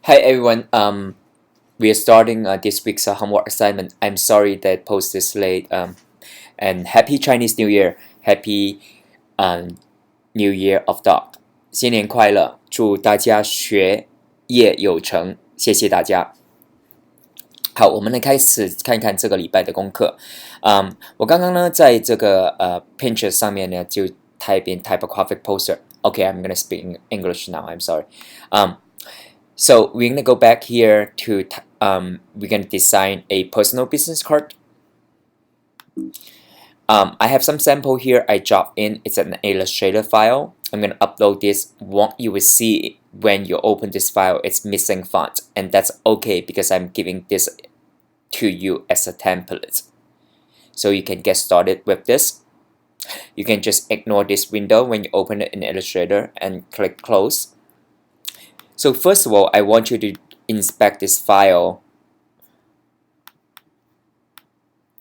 Hi everyone. We are starting this week's homework assignment. I'm sorry that post is late. And Happy Chinese New Year. Happy New Year of Dog. 新年快乐！祝大家学业有成。谢谢大家。好，我们来开始看一看这个礼拜的功课。我刚刚呢在这个Pinterest 上面呢就 type in typographic poster. Okay, I'm gonna speak in English now. I'm sorry. So we're gonna go back here to we're gonna design a personal business card. I have some sample here I dropped in. It's an Illustrator file. I'm gonna upload this. What you will see when you open this file, it's missing font, and that's okay because I'm giving this to you as a template. So you can get started with this. You can just ignore this window when you open it in Illustrator and click close. So first of all, I want you to inspect this file.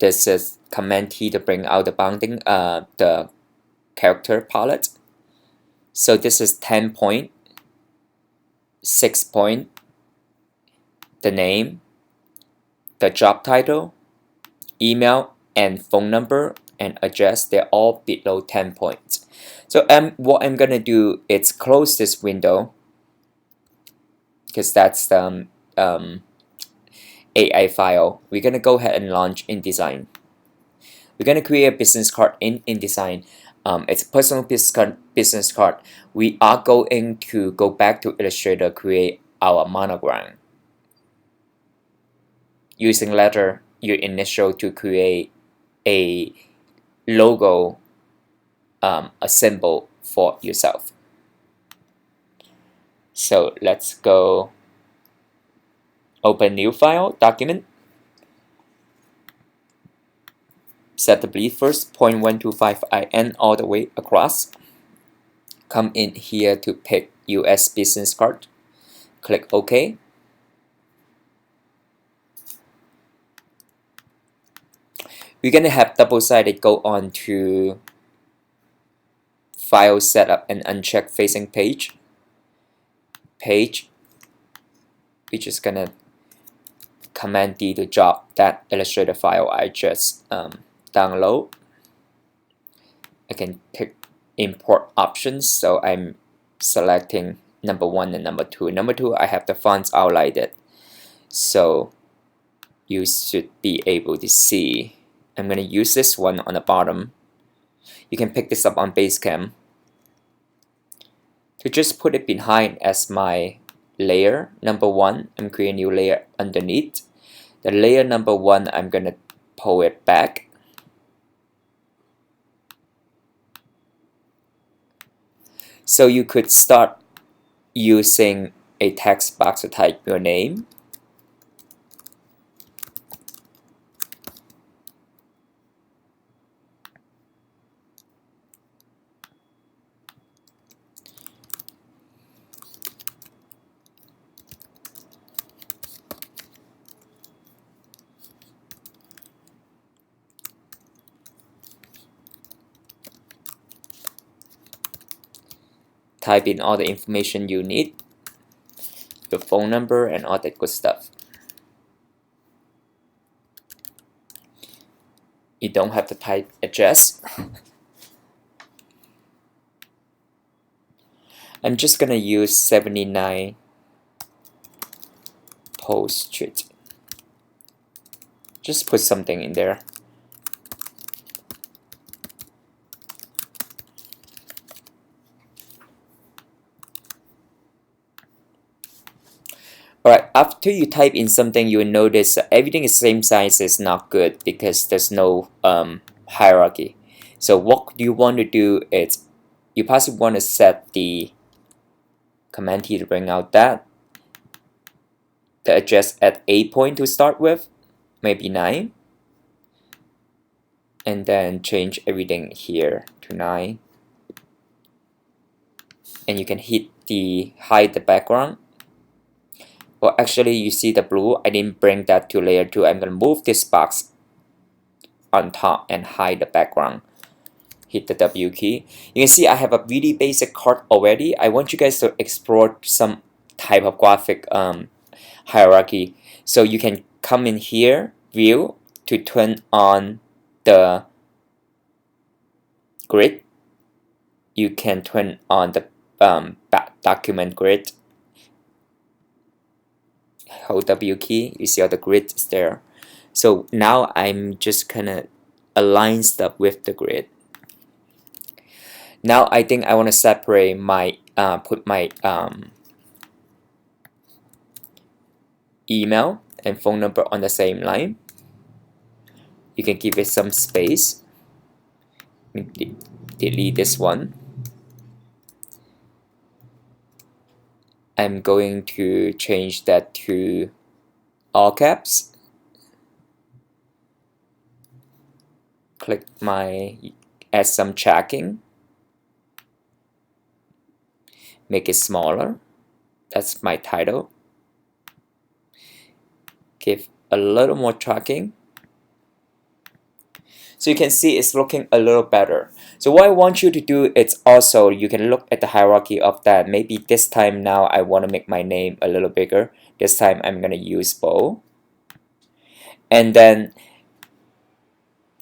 This is Command T to bring out the bounding, the character palette. So this is 10 point, 6 point, the name, the job title, email, and phone number and address. They're all below 10 points. So what I'm gonna do is close this window because that's the AI file. We're gonna go ahead and launch InDesign. We're gonna create a business card in InDesign. It's a personal business card. We are going to go back to Illustrator, create our monogram. Using letter, your initial to create a logo, a symbol for yourself. So let's go open new file, document. Set the bleed first, 0.125 IN all the way across. Come in here to pick US business card. Click OK. We're gonna have double-sided go on to file setup and uncheck facing page. We're just gonna Command D to drop that Illustrator file I just download. I can pick import options, so I'm selecting number 1 and number 2. Number 2, I have the fonts highlighted, so you should be able to see. I'm going to use this one on the bottom. You can pick this up on Basecamp to just put it behind as my layer number 1. I'm creating a new layer underneath. The layer number 1, I'm going to pull it back. So you could start using a text box to type your name. Type in all the information you need, your phone number and all that good stuff. You don't have to type address. I'm just gonna use 79 Post Street. Just put something in there. Alright, after you type in something, you will notice everything is same size is not good because there's no hierarchy. So what you want to do is you possibly want to set the Command T to bring out that. The address at 8 point to start with, maybe 9. And then change everything here to 9. And you can hit the hide the background. Well, actually, you see the blue. I didn't bring that to layer 2. I'm going to move this box on top and hide the background. Hit the W key. You can see I have a really basic card already. I want you guys to explore some type of graphic hierarchy. So you can come in here, view, to turn on the grid. You can turn on the document grid. Hold W key, you see all the grid is there. So now I'm just gonna align stuff with the grid. Now I think I want to separate my put my email and phone number on the same line. You can give it some space. Delete this one. I'm going to change that to all caps. Click my add some tracking. Make it smaller. That's my title. Give a little more tracking. So you can see it's looking a little better. So what I want you to do is also you can look at the hierarchy of that. Maybe this time now I want to make my name a little bigger. This time I'm going to use bold. And then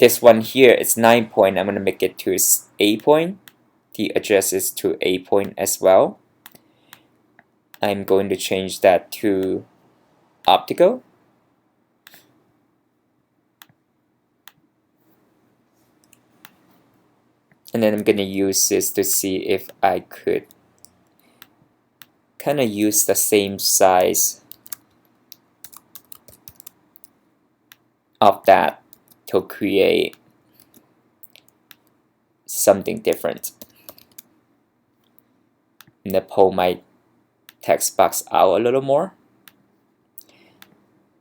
this one here is 9 point. I'm going to make it to 8 point. The address is to 8 point as well. I'm going to change that to optical. And then I'm going to use this to see if I could kind of use the same size of that to create something different. And then pull my text box out a little more.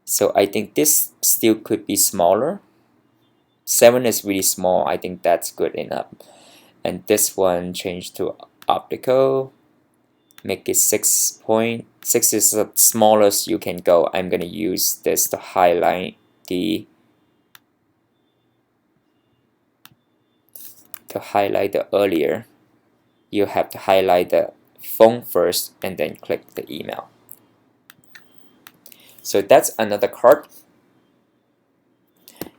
So I think this still could be smaller. 7 is really small. I think that's good enough. And this one change to optical. Make it 6 point. 6 is the smallest you can go. I'm gonna use this to highlight the earlier. You have to highlight the phone first and then click the email. So that's another card.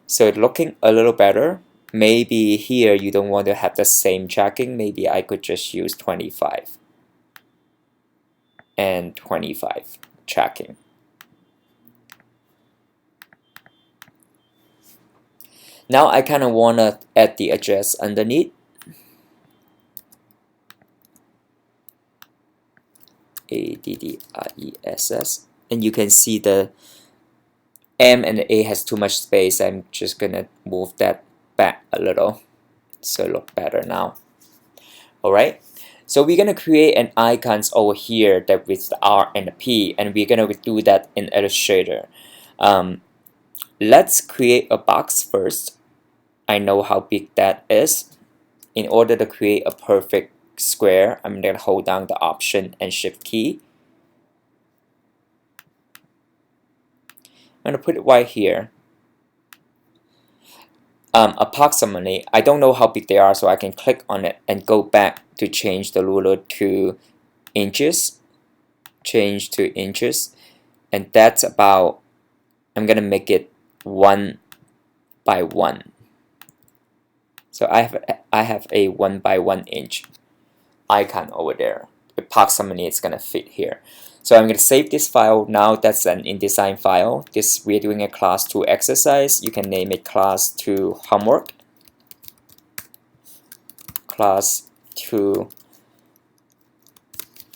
So it's looking a little better. Maybe here you don't want to have the same tracking. Maybe I could just use 25 and 25 tracking. Now I kind of want to add the address underneath. ADDRESS, and you can see the M and the A has too much space. I'm just gonna move that back a little so it look better now. Alright, so we're gonna create an icons over here that with the R and the P, and we're gonna do that in Illustrator. Let's create a box first. I know how big that is. In order to create a perfect square, I'm gonna hold down the Option and Shift key. I'm gonna put it right here. Approximately, I don't know how big they are, so I can click on it and go back to change the ruler to inches. Change to inches, and that's about. I'm gonna make it 1 by 1. So I have a 1 by 1 inch icon over there. Approximately, it's gonna fit here. So I'm gonna save this file now. That's an InDesign file. This we're doing a class 2 exercise. You can name it class 2 homework. Class 2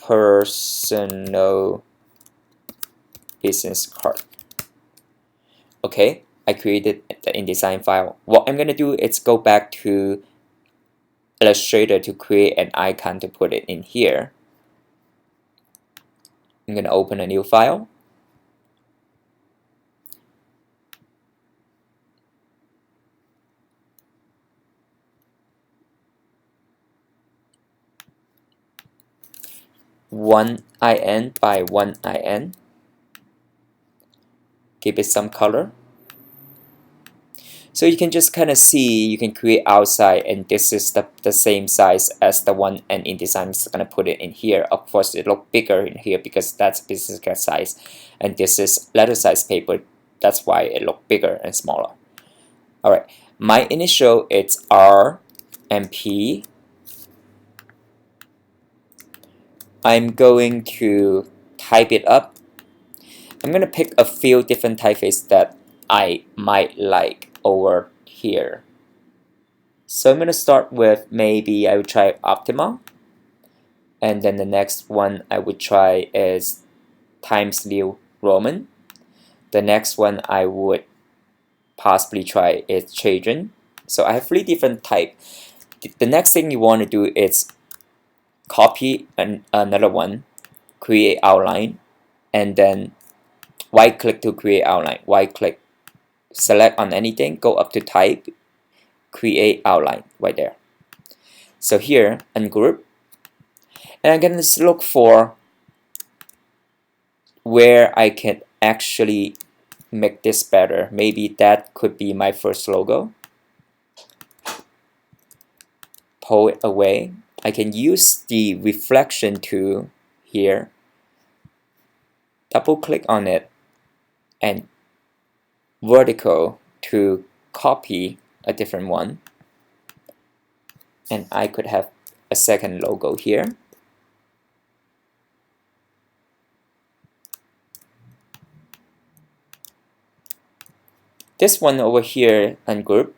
personal business card. Okay, I created the InDesign file. What I'm gonna do is go back to Illustrator to create an icon to put it in here. I'm gonna open a new file. One IN by 1 IN. Give it some color. So you can just kind of see, you can create outside, and this is the same size as the one, and InDesign is going to put it in here. Of course, it look bigger in here because that's business card size, and this is letter size paper. That's why it look bigger and smaller. All right, my initial, it's R and P. I'm going to type it up. I'm going to pick a few different typefaces that I might like over here. So I'm going to start with, maybe I would try Optima. And then the next one I would try is Times New Roman. The next one I would possibly try is Trajan. So I have 3 different types. The next thing you want to do is copy another one, create outline, and then right click to create outline. Right click, select on anything, go up to type, create outline right there. So here, ungroup, and I'm going to look for where I can actually make this better. Maybe that could be my first logo. Pull it away. I can use the reflection tool here, double click on it, and vertical to copy a different one. And I could have a second logo here. This one over here, ungroup.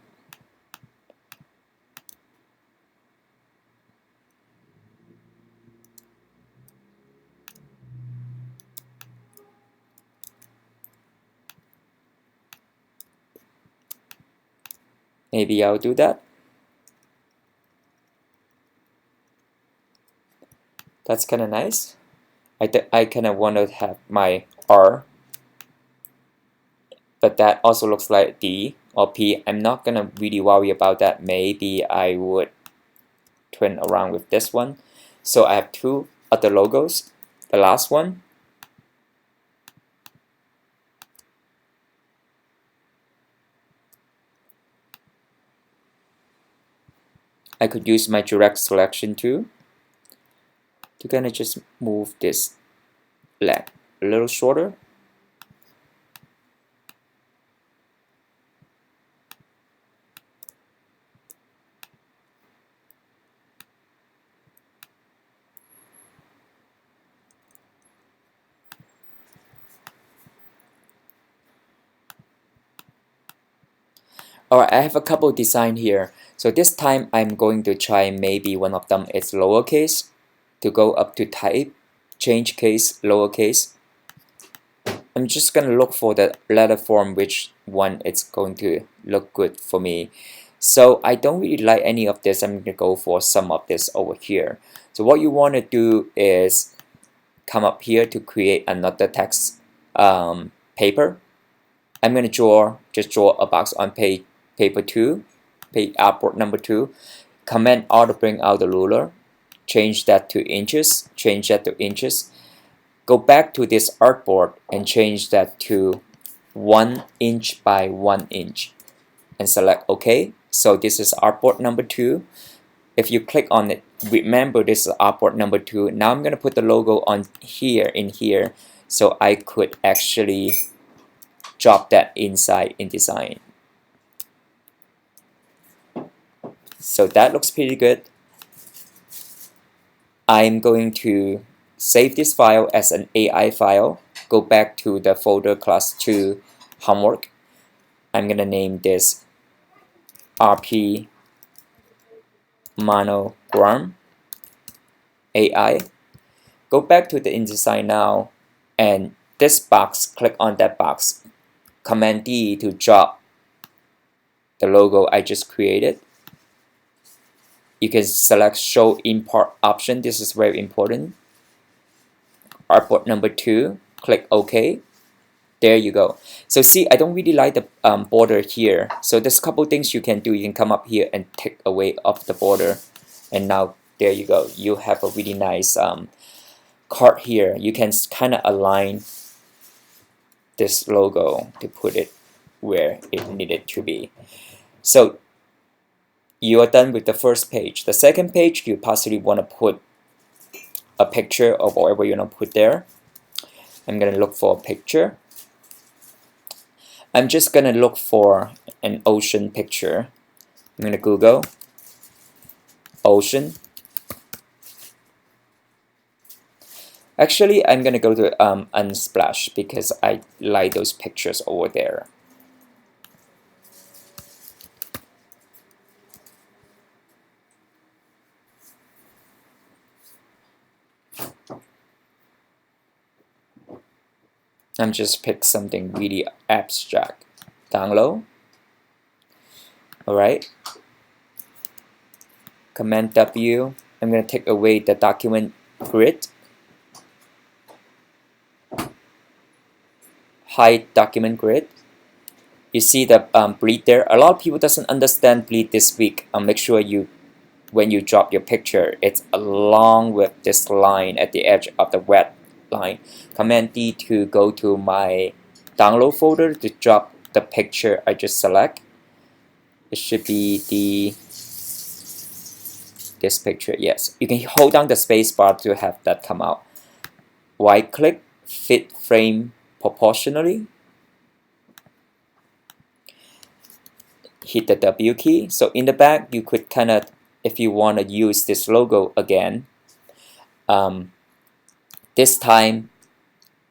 Maybe I'll do that. That's kind of nice. I kind of want to have my R, but that also looks like D or P. I'm not going to really worry about that. Maybe I would turn around with this one. So I have 2 other logos. The last one, I could use my direct selection tool to kind of just move this leg a little shorter. Alright, I have a couple design here. So this time I'm going to try, maybe one of them is lowercase, to go up to type, change case, lowercase. I'm just going to look for the letter form, which one it's going to look good for me. So I don't really like any of this. I'm going to go for some of this over here. So what you want to do is come up here to create another text paper. I'm going to just draw a box on paper 2, artboard number 2. Command R to bring out the ruler. Change that to inches. Change that to inches. Go back to this artboard and change that to 1 inch by 1 inch. And select OK. So this is artboard number 2. If you click on it, remember this is artboard number 2. Now I'm going to put the logo on here, in here, so I could actually drop that inside InDesign. So that looks pretty good. I'm going to save this file as an AI file. Go back to the folder Class 2 Homework. I'm going to name this RP Monogram AI. Go back to the InDesign now, and this box, click on that box. Command D to drop the logo I just created. You can select show import option. This is very important. Artboard number 2, click OK. There you go. So see, I don't really like the border here. So there's a couple things you can do. You can come up here and take away of the border. And now there you go. You have a really nice card here. You can kind of align this logo to put it where it needed to be. So you are done with the first page. The second page, you possibly want to put a picture of whatever you want to put there. I'm going to look for a picture. I'm just going to look for an ocean picture. I'm going to Google ocean. Actually, I'm going to go to Unsplash because I like those pictures over there. I'm just pick something really abstract. Download. Alright. Command W. I'm going to take away the document grid. Hide document grid. You see the bleed there. A lot of people doesn't understand bleed this week. Make sure you, when you drop your picture, it's along with this line at the edge of the wet line. Command D to go to my download folder to drop the picture I just select. It should be this picture. Yes, you can hold down the space bar to have that come out. Right click, fit frame proportionally. Hit the W key. So in the back, you could kind of, if you want to use this logo again, this time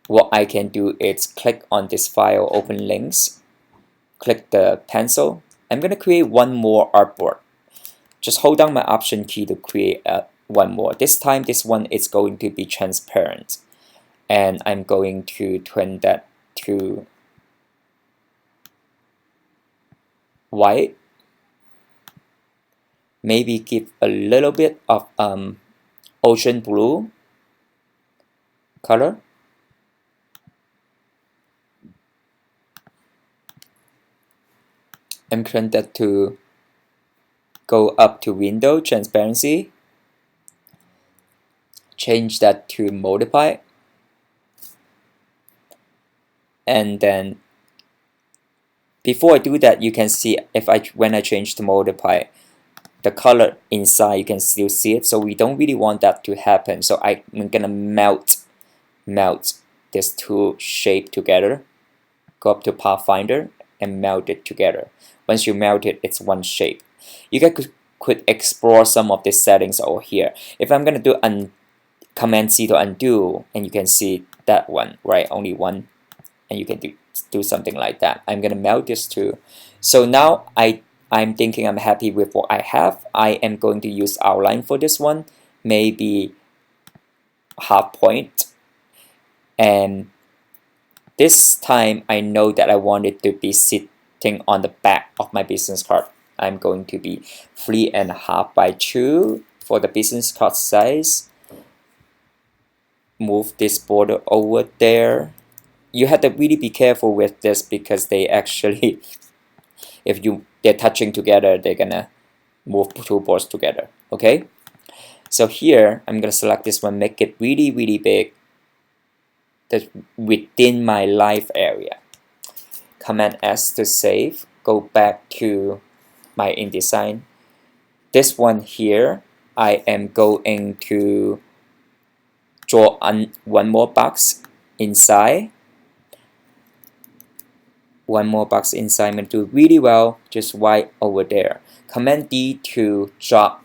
what I can do is click on this file, open links, click the pencil. I'm going to create one more artboard. Just hold down my option key to create one more. This time this one is going to be transparent, and I'm going to turn that to white. Maybe give a little bit of ocean blue color. I'm turn that to go up to window transparency. Change that to multiply. And then before I do that, you can see if when I change to multiply, the color inside you can still see it. So we don't really want that to happen. So I'm gonna melt this two shape together. Go up to Pathfinder and melt it together. Once you melt it, it's one shape. You guys could explore some of these settings over here. If I'm gonna do Command C to undo, and you can see that one, right? Only one, and you can do something like that. I'm gonna melt this too. So now I'm thinking I'm happy with what I have. I am going to use outline for this one, maybe half point. And this time I know that I want it to be sitting on the back of my business card. I'm going to be 3.5 by 2 for the business card size. Move this border over there. You have to really be careful with this because they actually, if they're touching together, they're gonna move two boards together. Okay, so here I'm gonna select this one, make it really big, that's within my live area. Command S to save. Go back to my InDesign. This one here, I am going to draw one more box inside. One more box inside. I'm going to do really well, just right over there. Command D to drop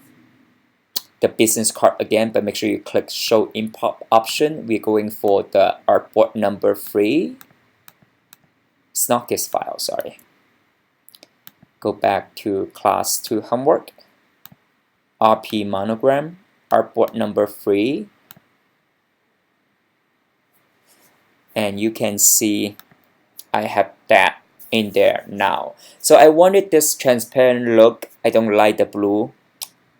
the business card again, but make sure you click show import option. We're going for the artboard number 3. It's not this file, sorry. Go back to class 2 homework, RP monogram, artboard number 3. And you can see I have that in there now. So I wanted this transparent look. I don't like the blue.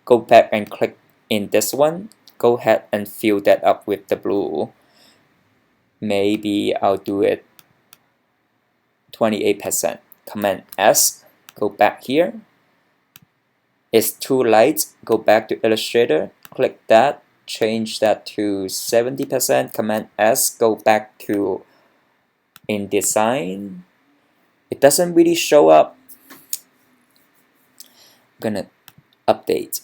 Go back and click in this one. Go ahead and fill that up with the blue. Maybe I'll do it 28%. Command S. Go back here. It's too light. Go back to Illustrator. Click that. Change that to 70%. Command S. Go back to InDesign. It doesn't really show up. I'm gonna update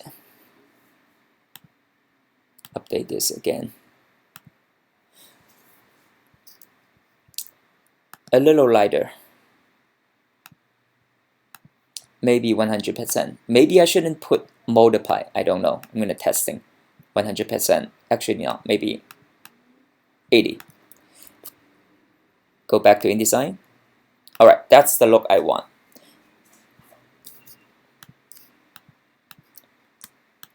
this again. A little lighter. Maybe 100%. Maybe I shouldn't put multiply. I don't know. I'm gonna testing. 100%. Actually, no. Maybe 80. Go back to InDesign. All right, that's the look I want.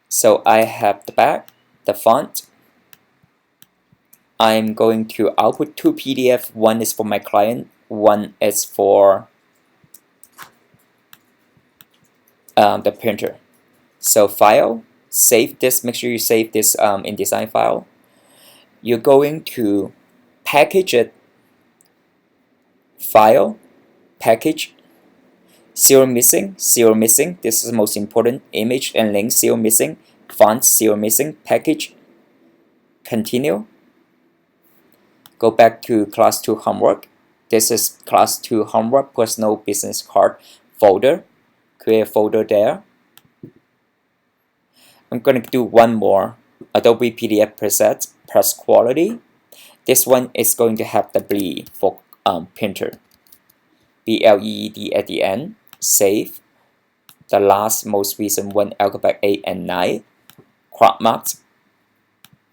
So I have the back, the font. I'm going to output two PDF. One is for my client. One is for the printer. So file, save this. Make sure you save this InDesign file. You're going to package it. File, package, zero missing, zero missing. This is the most important. Image and link, zero missing. Font, zero missing. Package, continue. Go back to class 2 homework. This is class 2 homework personal business card folder. Create a folder there. I'm going to do one more. Adobe PDF preset, press quality. This one is going to have the bleed for printer. BLEED at the end. Save. The last most recent one, alphabet 8 and 9. Crop marks.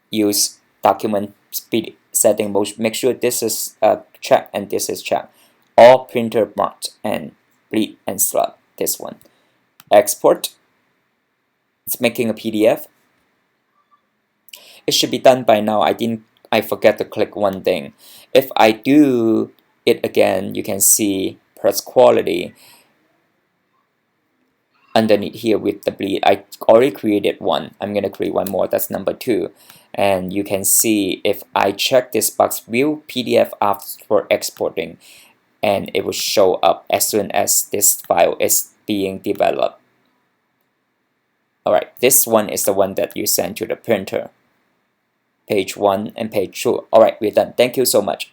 Use document speed setting mode. Make sure this is checked and this is checked. All printer marked and bleed and slug. This one. Export. It's making a PDF. It should be done by now. I forget to click one thing. If I do it again, you can see press quality underneath here with the bleed. I already created one. I'm gonna create one more. That's number 2. And you can see if I check this box, view PDF after exporting, and it will show up as soon as this file is being developed. Alright, this one is the one that you send to the printer. Page 1 and page 2. Alright, we're done. Thank you so much.